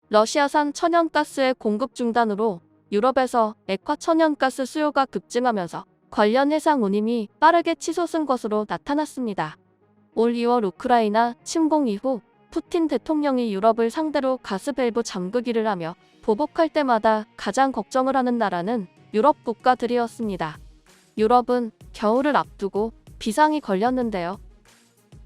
러시아산 천연가스의 공급 중단으로 유럽에서 액화 천연가스 수요가 급증하면서 관련 해상 운임이 빠르게 치솟은 것으로 나타났습니다. 올 2월 우크라이나 침공 이후 푸틴 대통령이 유럽을 상대로 가스 밸브 잠그기를 하며 보복할 때마다 가장 걱정을 하는 나라는 유럽 국가들이었습니다. 유럽은 겨울을 앞두고 비상이 걸렸는데요.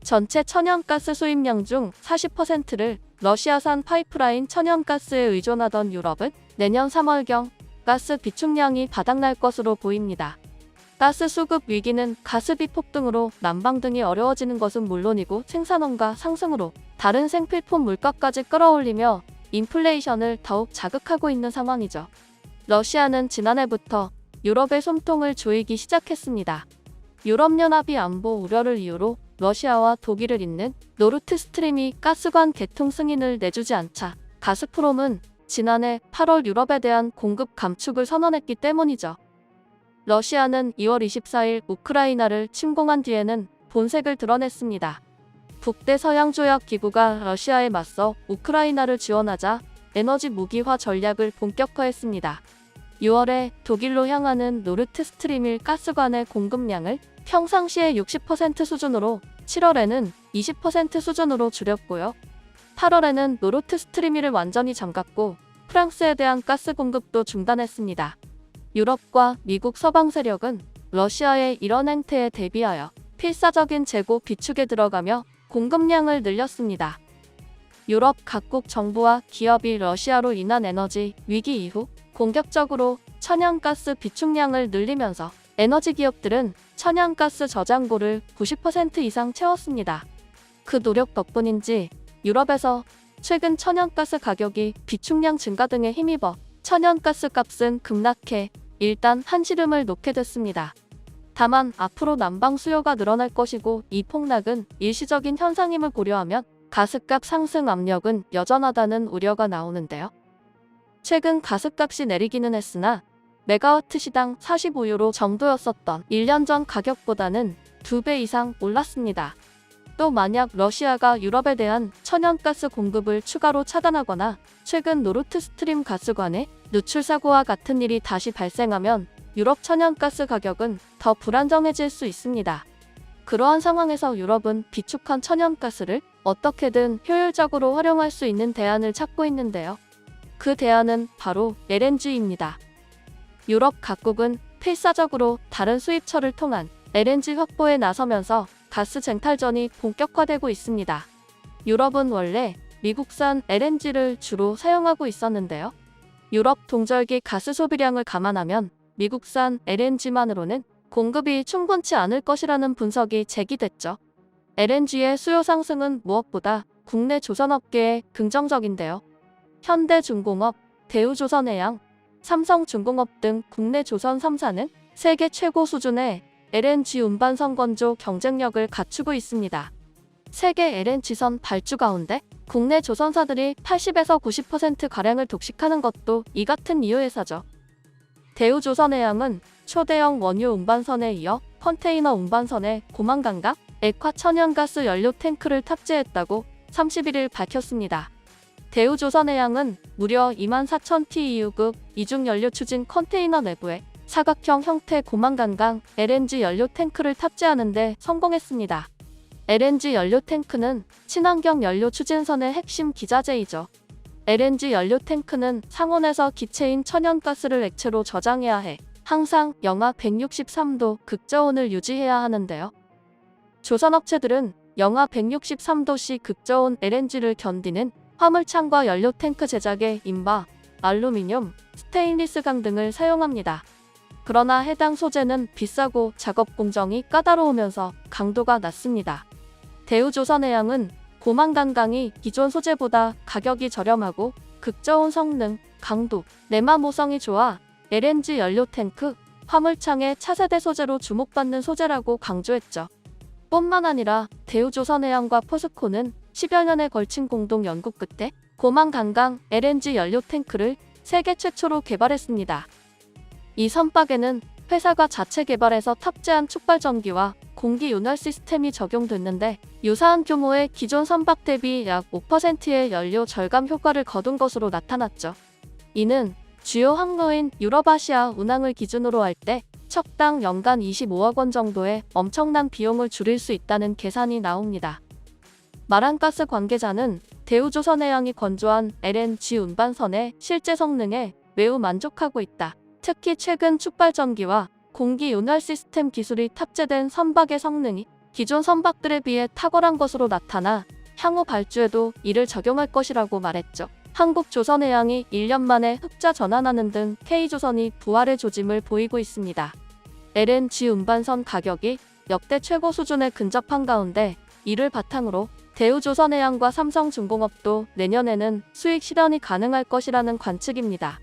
전체 천연가스 수입량 중 40%를 러시아산 파이프라인 천연가스에 의존하던 유럽은 내년 3월경 가스 비축량이 바닥날 것으로 보입니다. 가스 수급 위기는 가스비 폭등으로 난방 등이 어려워지는 것은 물론이고 생산원가 상승으로 다른 생필품 물가까지 끌어올리며 인플레이션을 더욱 자극하고 있는 상황이죠. 러시아는 지난해부터 유럽의 솜통을 조이기 시작했습니다. 유럽연합이 안보 우려를 이유로 러시아와 독일을 잇는 노르트스트림이 가스관 개통 승인을 내주지 않자 가스프롬은 지난해 8월 유럽에 대한 공급 감축을 선언했기 때문이죠. 러시아는 2월 24일 우크라이나를 침공한 뒤에는 본색을 드러냈습니다. 북대서양조약기구가 러시아에 맞서 우크라이나를 지원하자 에너지 무기화 전략을 본격화했습니다. 6월에 독일로 향하는 노르트스트림 1 가스관의 공급량을 평상시의 60% 수준으로 7월에는 20% 수준으로 줄였고요. 8월에는 노르트스트림 1을 완전히 잠갔고 프랑스에 대한 가스 공급도 중단했습니다. 유럽과 미국 서방 세력은 러시아의 이런 행태에 대비하여 필사적인 재고 비축에 들어가며 공급량을 늘렸습니다. 유럽 각국 정부와 기업이 러시아로 인한 에너지 위기 이후 공격적으로 천연가스 비축량을 늘리면서 에너지 기업들은 천연가스 저장고를 90% 이상 채웠습니다. 그 노력 덕분인지 유럽에서 최근 천연가스 가격이 비축량 증가 등에 힘입어 천연가스 값은 급락해 일단 한시름을 놓게 됐습니다. 다만 앞으로 난방 수요가 늘어날 것이고 이 폭락은 일시적인 현상임을 고려하면 가스값 상승 압력은 여전하다는 우려가 나오는데요. 최근 가스값이 내리기는 했으나 메가와트 시당 45유로 정도였었던 1년 전 가격보다는 2배 이상 올랐습니다. 또 만약 러시아가 유럽에 대한 천연가스 공급을 추가로 차단하거나 최근 노르트스트림 가스관의 누출 사고와 같은 일이 다시 발생하면 유럽 천연가스 가격은 더 불안정해질 수 있습니다. 그러한 상황에서 유럽은 비축한 천연가스를 어떻게든 효율적으로 활용할 수 있는 대안을 찾고 있는데요. 그 대안은 바로 LNG입니다. 유럽 각국은 필사적으로 다른 수입처를 통한 LNG 확보에 나서면서 가스 쟁탈전이 본격화되고 있습니다. 유럽은 원래 미국산 LNG를 주로 사용하고 있었는데요. 유럽 동절기 가스 소비량을 감안하면 미국산 LNG만으로는 공급이 충분치 않을 것이라는 분석이 제기됐죠. LNG의 수요 상승은 무엇보다 국내 조선업계에 긍정적인데요. 현대중공업, 대우조선해양, 삼성중공업 등 국내 조선 3사는 세계 최고 수준의 LNG 운반선 건조 경쟁력을 갖추고 있습니다. 세계 LNG선 발주 가운데 국내 조선사들이 80에서 90%가량을 독식하는 것도 이 같은 이유에서죠. 대우조선해양은 초대형 원유 운반선에 이어 컨테이너 운반선에 고만감각 액화 천연가스 연료 탱크를 탑재했다고 31일 밝혔습니다. 대우조선해양은 무려 24,000TEU급 이중 연료 추진 컨테이너 내부에 사각형 형태 고만간강 LNG 연료 탱크를 탑재하는 데 성공했습니다. LNG 연료 탱크는 친환경 연료 추진선의 핵심 기자재이죠. LNG 연료 탱크는 상온에서 기체인 천연가스를 액체로 저장해야 해 항상 영하 163도 극저온을 유지해야 하는데요. 조선업체들은 영하 163도씨 극저온 LNG를 견디는 화물창과 연료 탱크 제작에 인바, 알루미늄, 스테인리스강 등을 사용합니다. 그러나 해당 소재는 비싸고 작업 공정이 까다로우면서 강도가 낮습니다. 대우조선해양은 고만간강이 기존 소재보다 가격이 저렴하고 극저온 성능, 강도, 내마 모성이 좋아 LNG 연료 탱크, 화물창의 차세대 소재로 주목받는 소재라고 강조했죠. 뿐만 아니라 대우조선해양과 포스코는 10여 년에 걸친 공동 연구 끝에 고만간강 LNG 연료 탱크를 세계 최초로 개발했습니다. 이 선박에는 회사가 자체 개발해서 탑재한 촉발전기와 공기 윤활 시스템이 적용됐는데 유사한 규모의 기존 선박 대비 약 5%의 연료 절감 효과를 거둔 것으로 나타났죠. 이는 주요 항로인 유럽아시아 운항을 기준으로 할 때 척당 연간 25억 원 정도의 엄청난 비용을 줄일 수 있다는 계산이 나옵니다. 마란가스 관계자는 대우조선해양이 건조한 LNG 운반선의 실제 성능에 매우 만족하고 있다. 특히 최근 축발전기와 공기 윤활 시스템 기술이 탑재된 선박의 성능이 기존 선박들에 비해 탁월한 것으로 나타나 향후 발주에도 이를 적용할 것이라고 말했죠. 한국조선해양이 1년 만에 흑자 전환하는 등 K조선이 부활의 조짐을 보이고 있습니다. LNG 운반선 가격이 역대 최고 수준에 근접한 가운데 이를 바탕으로 대우조선해양과 삼성중공업도 내년에는 수익 실현이 가능할 것이라는 관측입니다.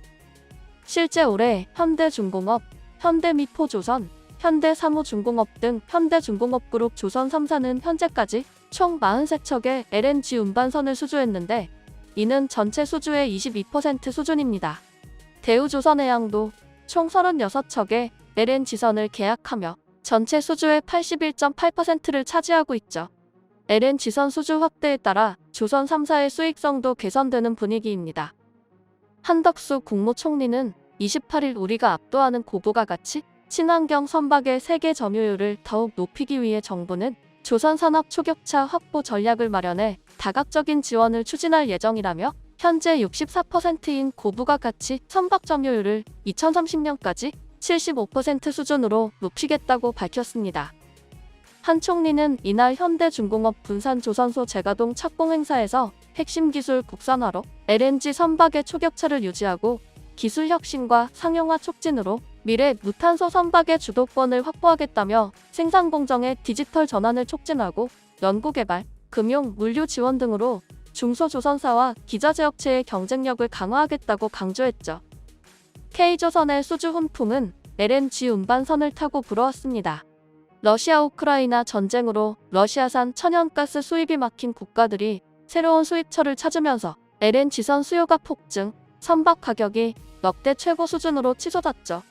실제 올해 현대중공업, 현대미포조선, 현대사무중공업 등 현대중공업그룹 조선 3사는 현재까지 총 43척의 LNG 운반선을 수주했는데 이는 전체 수주의 22% 수준입니다. 대우조선해양도 총 36척의 LNG선을 계약하며 전체 수주의 81.8%를 차지하고 있죠. LNG선 수주 확대에 따라 조선 3사의 수익성도 개선되는 분위기입니다. 한덕수 국무총리는 28일 우리가 압도하는 고부가 가치, 친환경 선박의 세계 점유율을 더욱 높이기 위해 정부는 조선산업 초격차 확보 전략을 마련해 다각적인 지원을 추진할 예정이라며 현재 64%인 고부가 가치 선박 점유율을 2030년까지 75% 수준으로 높이겠다고 밝혔습니다. 한 총리는 이날 현대중공업 분산조선소 재가동 착공 행사에서 핵심 기술 국산화로 LNG 선박의 초격차를 유지하고 기술 혁신과 상용화 촉진으로 미래 무탄소 선박의 주도권을 확보하겠다며 생산 공정의 디지털 전환을 촉진하고 연구개발, 금융, 물류 지원 등으로 중소조선사와 기자재 업체의 경쟁력을 강화하겠다고 강조했죠. K조선의 수주 훈풍은 LNG 운반선을 타고 불어왔습니다. 러시아 우크라이나 전쟁으로 러시아산 천연가스 수입이 막힌 국가들이 새로운 수입처를 찾으면서 LNG선 수요가 폭증, 선박 가격이 역대 최고 수준으로 치솟았죠.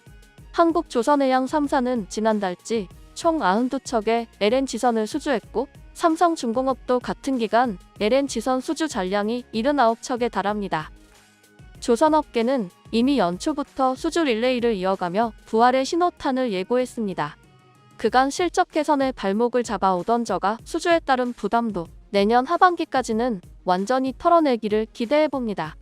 한국조선해양 3사는 지난달치 총 92척의 LNG선을 수주했고 삼성중공업도 같은 기간 LNG선 수주 잔량이 79척에 달합니다. 조선업계는 이미 연초부터 수주 릴레이를 이어가며 부활의 신호탄을 예고했습니다. 그간 실적 개선에 발목을 잡아오던 저가 수주에 따른 부담도 내년 하반기까지는 완전히 털어내기를 기대해봅니다.